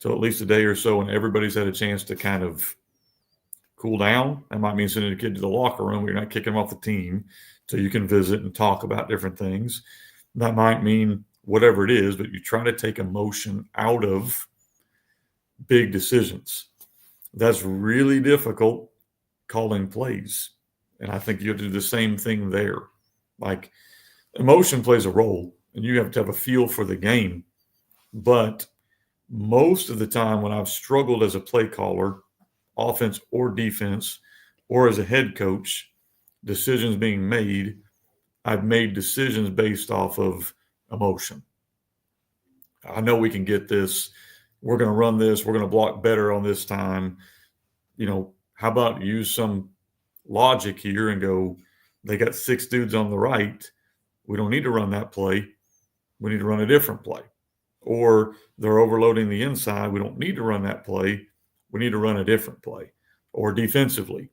till at least a day or so, and everybody's had a chance to kind of cool down. That might mean sending a kid to the locker room. You're not kicking them off the team so you can visit and talk about different things. That might mean whatever it is, but you try to take emotion out of big decisions. That's really difficult calling plays. And I think you have to do the same thing there. Like, emotion plays a role, and you have to have a feel for the game. But most of the time when I've struggled as a play caller, offense or defense, or as a head coach, decisions being made, I've made decisions based off of emotion. I know we can get this. We're going to run this. We're going to block better on this time. How about use some logic here and go, they got 6 dudes on the right. We don't need to run that play. We need to run a different play. Or they're overloading the inside. We don't need to run that play. We need to run a different play. Or defensively,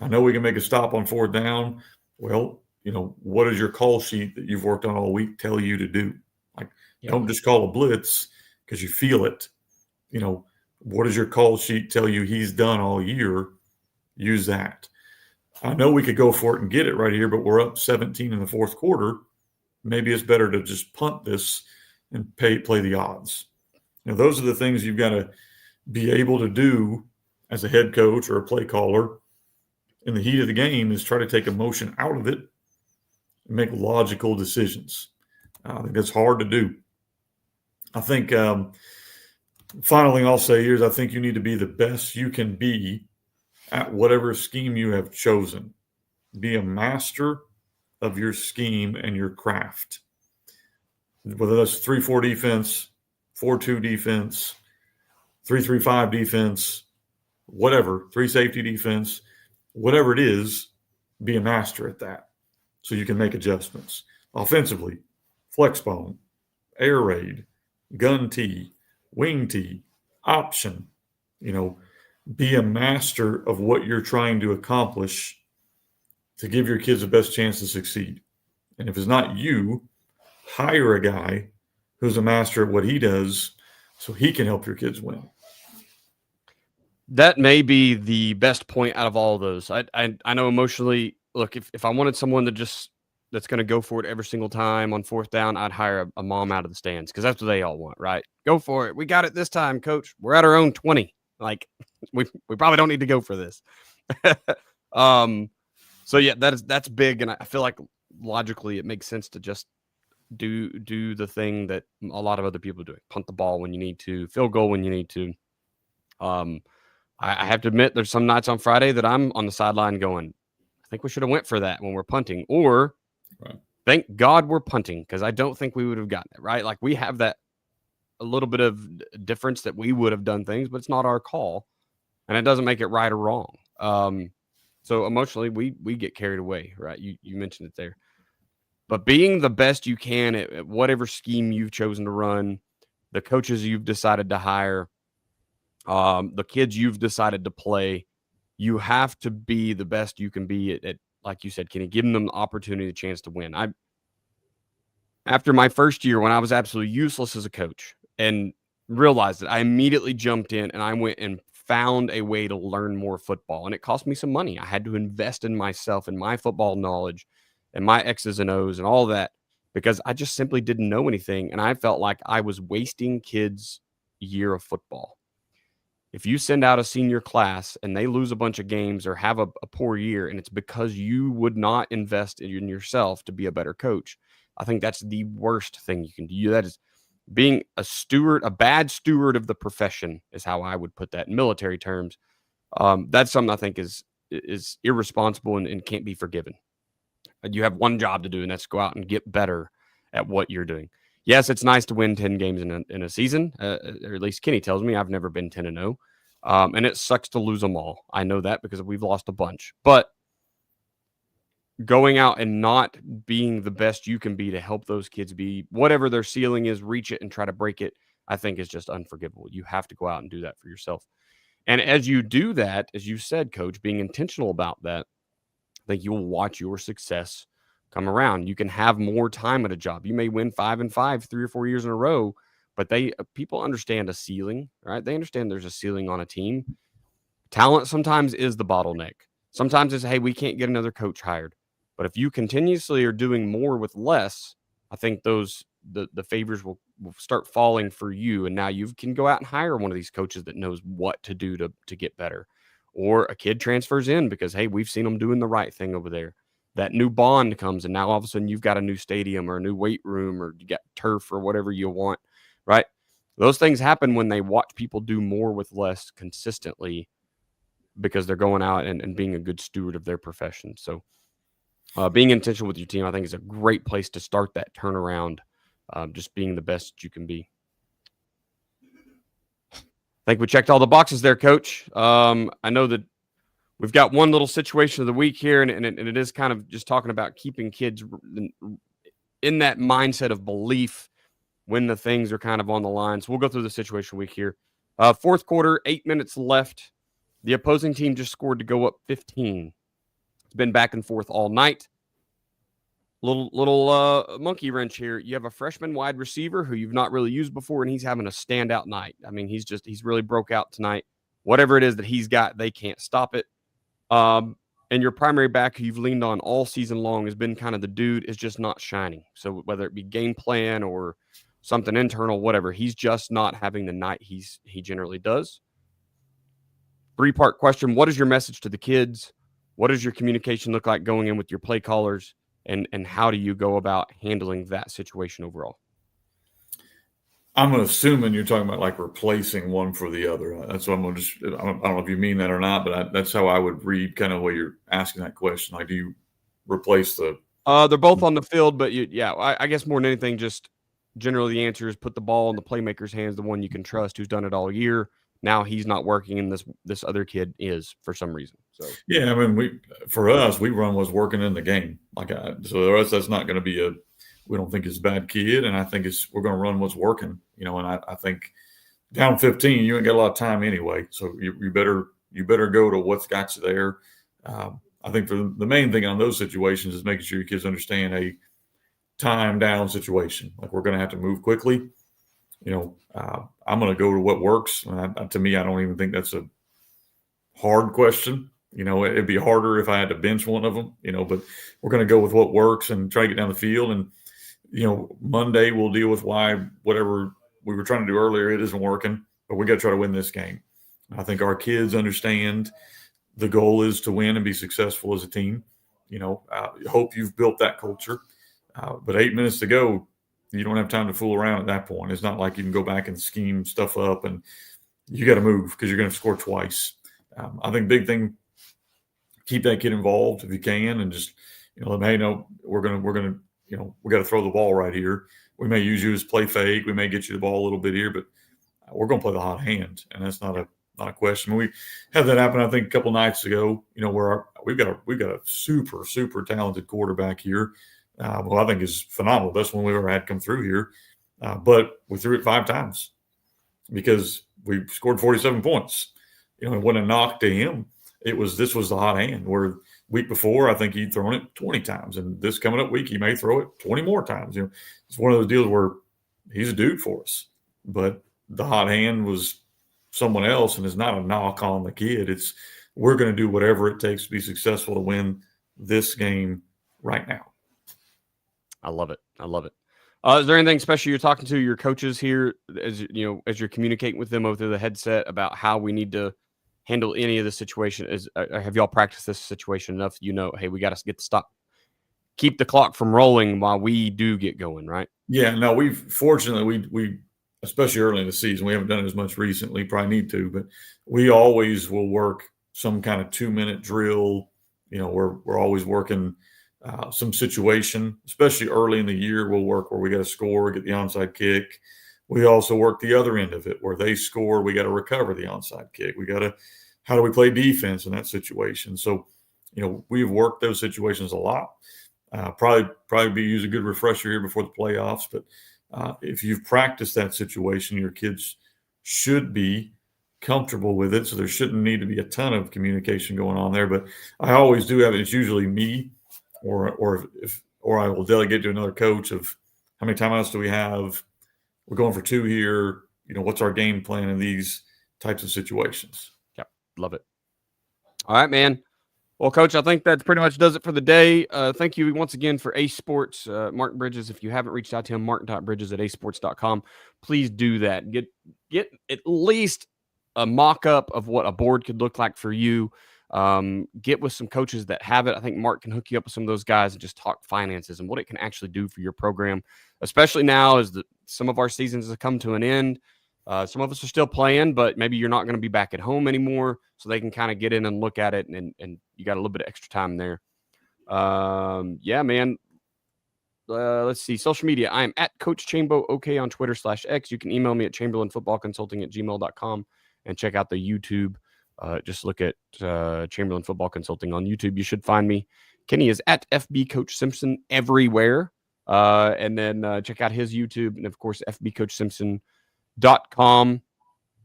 I know we can make a stop on 4th down. Well, what does your call sheet that you've worked on all week tell you to do? Like, Don't just call a blitz because you feel it. What does your call sheet tell you he's done all year? Use that. I know we could go for it and get it right here, but we're up 17 in the 4th quarter. Maybe it's better to just punt this and play the odds. Those are the things you've got to be able to do as a head coach or a play caller in the heat of the game, is try to take emotion out of it and make logical decisions. I think that's hard to do. I think Final thing I'll say here is I think you need to be the best you can be at whatever scheme you have chosen. Be a master of your scheme and your craft. Whether that's 3-4 defense, 4-2 defense, 3-3-5 defense, whatever, 3 safety defense, whatever it is, be a master at that so you can make adjustments. Offensively, flex bone, air raid, gun tee, wing tee, option. Be a master of what you're trying to accomplish to give your kids the best chance to succeed. And if it's not you, hire a guy who's a master at what he does so he can help your kids win. That may be the best point out of all of those. I know emotionally, look, if I wanted someone that's going to go for it every single time on fourth down, I'd hire a mom out of the stands because that's what they all want, right? Go for it. We got it this time, coach. We're at our own 20. Like, we probably don't need to go for this. So yeah, that's big, and I feel like logically it makes sense to just do the thing that a lot of other people are doing. Punt the ball when you need to, field goal when you need to. I have to admit, there's some nights on Friday that I'm on the sideline going, I think we should have went for that when we're punting, or Right. Thank God we're punting, because I don't think we would have gotten it, right? Like, we have that a little bit of difference that we would have done things, but it's not our call, and it doesn't make it right or wrong. So emotionally, we get carried away, right? You mentioned it there. But being the best you can at whatever scheme you've chosen to run, the coaches you've decided to hire, the kids you've decided to play, you have to be the best you can be at like you said, Kenny, giving them the opportunity, the chance to win. After my first year, when I was absolutely useless as a coach and realized it, I immediately jumped in and I went and found a way to learn more football. And it cost me some money. I had to invest in myself and my football knowledge and my X's and O's and all that, because I just simply didn't know anything. And I felt like I was wasting kids' year of football. If you send out a senior class and they lose a bunch of games or have a poor year, and it's because you would not invest in yourself to be a better coach, I think that's the worst thing you can do. That is being a steward, a bad steward of the profession, is how I would put that in military terms. That's something I think is irresponsible and can't be forgiven. You have one job to do, and that's go out and get better at what you're doing. Yes, it's nice to win 10 games in a season, or at least Kenny tells me. I've never been 10-0, and it sucks to lose them all. I know that because we've lost a bunch. But going out and not being the best you can be to help those kids be whatever their ceiling is, reach it and try to break it, I think is just unforgivable. You have to go out and do that for yourself. And as you do that, as you said, Coach, being intentional about that, I think you'll watch your success come around. You can have more time at a job. You may win 5-5 3 or 4 years in a row, but people understand a ceiling, right? They understand there's a ceiling on a team. Talent sometimes is the bottleneck. Sometimes it's, hey, we can't get another coach hired. But if you continuously are doing more with less, I think the favors will start falling for you. And now you can go out and hire one of these coaches that knows what to do to get better. Or a kid transfers in because, hey, we've seen them doing the right thing over there. That new bond comes, and now all of a sudden you've got a new stadium or a new weight room, or you got turf or whatever you want, right? Those things happen when they watch people do more with less consistently, because they're going out and being a good steward of their profession. So being intentional with your team, I think, is a great place to start that turnaround, just being the best you can be. I think we checked all the boxes there, Coach. I know that we've got one little situation of the week here, and it is kind of just talking about keeping kids in that mindset of belief when the things are kind of on the line. So we'll go through the situation week here. Fourth quarter, 8 minutes left. The opposing team just scored to go up 15. It's been back and forth all night. Little monkey wrench here. You have a freshman wide receiver who you've not really used before, and he's having a standout night. I mean, he's really broke out tonight. Whatever it is that he's got, they can't stop it. And your primary back, who you've leaned on all season long, has been kind of the dude is just not shining. So whether it be game plan or something internal, whatever, he's just not having the night he generally does. 3-part question. What is your message to the kids? What does your communication look like going in with your play callers? And how do you go about handling that situation overall? I'm assuming you're talking about like replacing one for the other. That's what I'm going to I don't know if you mean that or not, but that's how I would read kind of what you're asking that question. Like, do you replace the. They're both on the field, but I guess more than anything, just generally the answer is put the ball in the playmaker's hands, the one you can trust, who's done it all year. Now he's not working, and this other kid is for some reason. So yeah, I mean, for us, we run what's working in the game. So the rest, that's not going to be we don't think it's a bad kid, and I think we're going to run what's working. And I think down 15, you ain't got a lot of time anyway, so you better go to what's got you there. I think for the main thing on those situations is making sure your kids understand a time down situation. Like, we're going to have to move quickly. I'm going to go to what works. To me, I don't even think that's a hard question. It'd be harder if I had to bench one of them, but we're going to go with what works and try to get down the field. And, Monday we'll deal with why whatever we were trying to do earlier, it isn't working, but we got to try to win this game. I think our kids understand the goal is to win and be successful as a team. I hope you've built that culture. But 8 minutes to go, you don't have time to fool around at that point. It's not like you can go back and scheme stuff up, and you got to move because you're going to score twice. I think big thing, keep that kid involved if you can, and just let them, hey, no, we're gonna we got to throw the ball right here. We may use you as play fake. We may get you the ball a little bit here, but we're going to play the hot hand, and that's not a question. We had that happen, I think, a couple nights ago. Where we've got a super, super talented quarterback here. Well, I think is phenomenal. Best one we've ever had come through here. But we threw it 5 times because we scored 47 points. It wasn't a knock to him. This was the hot hand, where week before, I think he'd thrown it 20 times. And this coming up week, he may throw it 20 more times. It's one of those deals where he's a dude for us. But the hot hand was someone else, and it's not a knock on the kid. We're going to do whatever it takes to be successful to win this game right now. I love it. Is there anything special you're talking to your coaches here as you're communicating with them over the headset about how we need to handle any of the situation? Have y'all practiced this situation enough? Hey, we got to get the stop, keep the clock from rolling while we do get going, right? Yeah, no, fortunately we especially early in the season, we haven't done it as much recently, probably need to, but we always will work some kind of 2-minute drill. We're always working some situation, especially early in the year. We'll work where we got to score, get the onside kick. We also work the other end of it where they score. We got to recover the onside kick. How do we play defense in that situation? So, we've worked those situations a lot. Probably use a good refresher here before the playoffs. But if you've practiced that situation, your kids should be comfortable with it. So there shouldn't need to be a ton of communication going on there. But I always do have it. It's usually me. Or I will delegate to another coach of how many timeouts do we have? We're going for 2 here. What's our game plan in these types of situations? Yep, love it. All right, man. Well, Coach, I think that pretty much does it for the day. Thank you once again for Ace Sports, Martin Bridges. If you haven't reached out to him, martin.bridges@acesports.com. Please do that. Get at least a mock-up of what a board could look like for you. Get with some coaches that have it. I think Mark can hook you up with some of those guys and just talk finances and what it can actually do for your program, especially now as some of our seasons have come to an end. Some of us are still playing, but maybe you're not going to be back at home anymore, so they can kind of get in and look at it, and you got a little bit of extra time there. Yeah, man. Let's see. Social media. I am at Coach Chambo OK on Twitter/X. You can email me at chamberlainfootballconsulting@gmail.com and check out the YouTube. Just look at Chamberlain Football Consulting on YouTube. You should find me. Kenny is at FB Coach Simpson everywhere. And then check out his YouTube and, of course, fbcoachsimpson.com.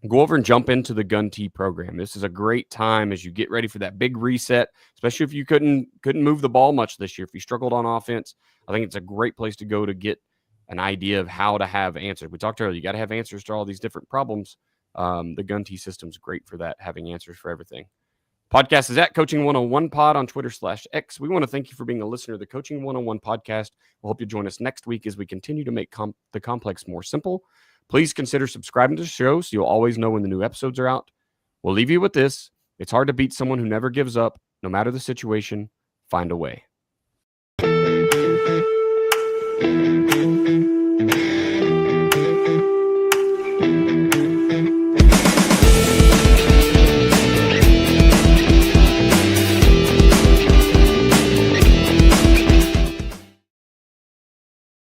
Go over and jump into the Gun T program. This is a great time as you get ready for that big reset, especially if you couldn't move the ball much this year. If you struggled on offense, I think it's a great place to go to get an idea of how to have answers. We talked earlier, you got to have answers to all these different problems. The Gun T system is great for that, having answers for everything. Podcast is at Coaching 101 Pod on Twitter/X. We want to thank you for being a listener to the Coaching 101 podcast. We hope you join us next week as we continue to make the complex more simple. Please consider subscribing to the show so you'll always know when the new episodes are out. We'll leave you with this. It's hard to beat someone who never gives up. No matter the situation, find a way.